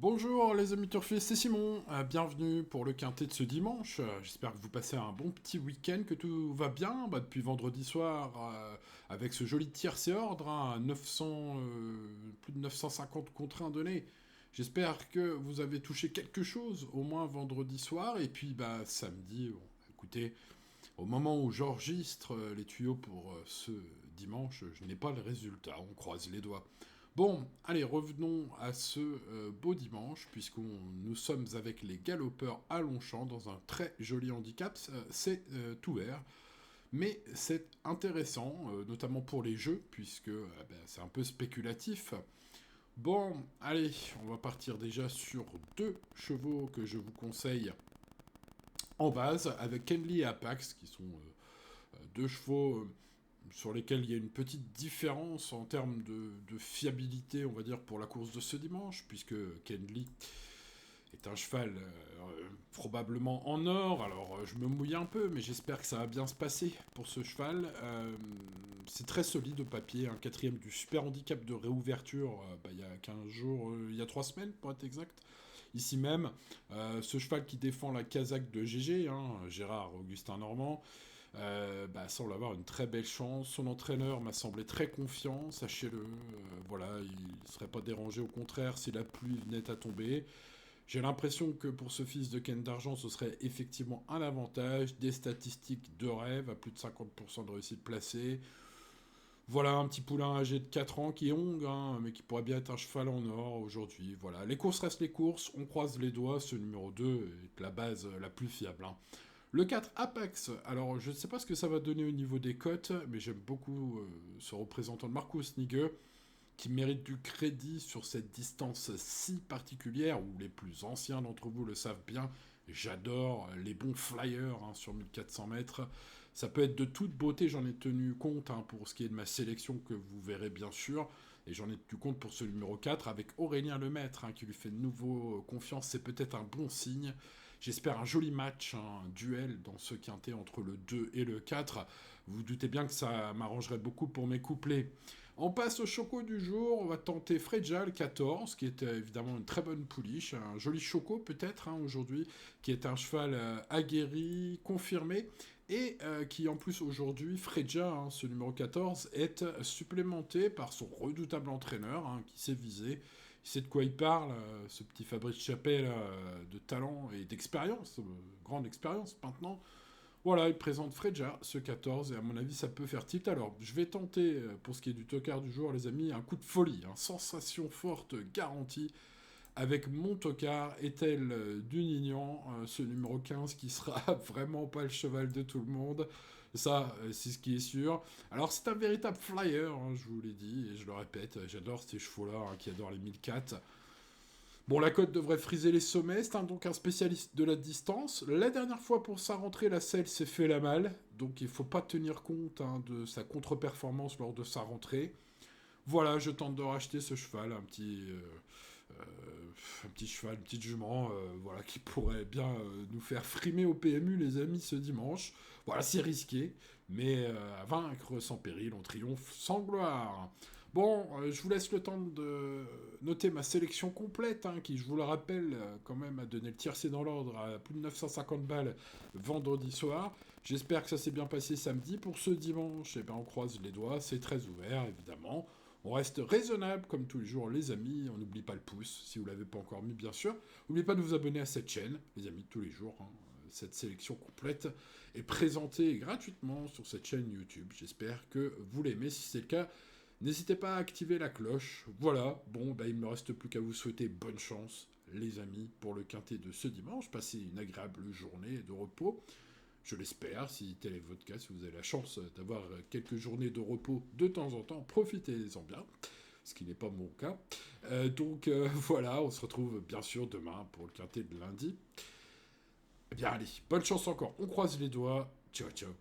Bonjour les amis turfistes, c'est Simon, bienvenue pour le quintet de ce dimanche. J'espère que vous passez un bon petit week-end, que tout va bien depuis vendredi soir avec ce joli tiercé ordre, 900, plus de 950 contre 1 donné. J'espère que vous avez touché quelque chose au moins vendredi soir et puis samedi, bon, écoutez, au moment où j'enregistre les tuyaux pour ce dimanche, je n'ai pas le résultat, on croise les doigts. Bon, allez, revenons à ce beau dimanche, nous sommes avec les galopeurs à Longchamp dans un très joli handicap. C'est tout vert, mais c'est intéressant, notamment pour les jeux, puisque c'est un peu spéculatif. Bon, allez, on va partir déjà sur deux chevaux que je vous conseille en base, avec Kenley et Apax, qui sont deux chevaux sur lesquels il y a une petite différence en termes de fiabilité, on va dire, pour la course de ce dimanche, puisque Kenley est un cheval probablement en or. Alors, je me mouille un peu, mais j'espère que ça va bien se passer pour ce cheval. C'est très solide au papier, un quatrième du super handicap de réouverture, il y a 15 jours, il y a 3 semaines pour être exact, ici même. Ce cheval qui défend la casaque de GG, Gérard Augustin Normand, semble avoir une très belle chance. Son entraîneur m'a semblé très confiant, sachez-le. Voilà, il ne serait pas dérangé, au contraire, si la pluie venait à tomber. J'ai l'impression que pour ce fils de Ken d'Argent, ce serait effectivement un avantage. Des statistiques de rêve, à plus de 50% de réussite placée. Voilà, un petit poulain âgé de 4 ans qui est hong, mais qui pourrait bien être un cheval en or aujourd'hui. Voilà, les courses restent les courses, on croise les doigts, ce numéro 2 est la base la plus fiable. Le 4, Apex. Alors, je ne sais pas ce que ça va donner au niveau des cotes, mais j'aime beaucoup ce représentant de Marcus Nigge, qui mérite du crédit sur cette distance si particulière, où les plus anciens d'entre vous le savent bien. J'adore les bons flyers sur 1400 mètres. Ça peut être de toute beauté, j'en ai tenu compte pour ce qui est de ma sélection que vous verrez bien sûr. Et j'en ai tenu compte pour ce numéro 4 avec Aurélien Lemaître qui lui fait de nouveau confiance. C'est peut-être un bon signe. J'espère un joli match, un duel dans ce quintet entre le 2 et le 4. Vous vous doutez bien que ça m'arrangerait beaucoup pour mes couplets. On passe au choco du jour, on va tenter Frejal 14, qui est évidemment une très bonne pouliche, un joli choco peut-être aujourd'hui, qui est un cheval aguerri, confirmé, et qui en plus aujourd'hui, Freja, ce numéro 14, est supplémenté par son redoutable entraîneur, qui sait viser. Il sait de quoi il parle, ce petit Fabrice Chappelle de talent et d'expérience, grande expérience maintenant. Voilà, il présente Freja, ce 14, et à mon avis, ça peut faire tilt. Alors, je vais tenter, pour ce qui est du tocard du jour, les amis, un coup de folie, sensation forte garantie, avec mon tocard, Ethel Dunignan, ce numéro 15, qui sera vraiment pas le cheval de tout le monde. Ça, c'est ce qui est sûr. Alors, c'est un véritable flyer, je vous l'ai dit, et je le répète, j'adore ces chevaux-là, qui adorent les 1004. Bon, la cote devrait friser les sommets, c'est donc un spécialiste de la distance. La dernière fois, pour sa rentrée, la selle s'est fait la malle, donc il faut pas tenir compte de sa contre-performance lors de sa rentrée. Voilà, je tente de racheter ce cheval, un petit cheval, une petite jument, voilà, qui pourrait bien nous faire frimer au PMU, les amis, ce dimanche. Voilà, c'est risqué, mais à vaincre sans péril, on triomphe sans gloire. Bon, je vous laisse le temps de noter ma sélection complète, qui, je vous le rappelle, quand même, a donné le tiercé dans l'ordre à plus de 950 balles vendredi soir. J'espère que ça s'est bien passé samedi. Pour ce dimanche, on croise les doigts, c'est très ouvert, évidemment. On reste raisonnable comme tous les jours, les amis. On n'oublie pas le pouce, si vous l'avez pas encore mis, bien sûr. N'oubliez pas de vous abonner à cette chaîne, les amis, tous les jours. Cette sélection complète est présentée gratuitement sur cette chaîne YouTube. J'espère que vous l'aimez. Si c'est le cas, n'hésitez pas à activer la cloche. Voilà, bon, il ne me reste plus qu'à vous souhaiter bonne chance, les amis, pour le quintet de ce dimanche. Passez une agréable journée de repos. Je l'espère, si tel est votre cas, si vous avez la chance d'avoir quelques journées de repos de temps en temps, profitez-en bien, ce qui n'est pas mon cas. Voilà, on se retrouve bien sûr demain pour le quintet de lundi. Eh bien allez, bonne chance encore, on croise les doigts, ciao ciao.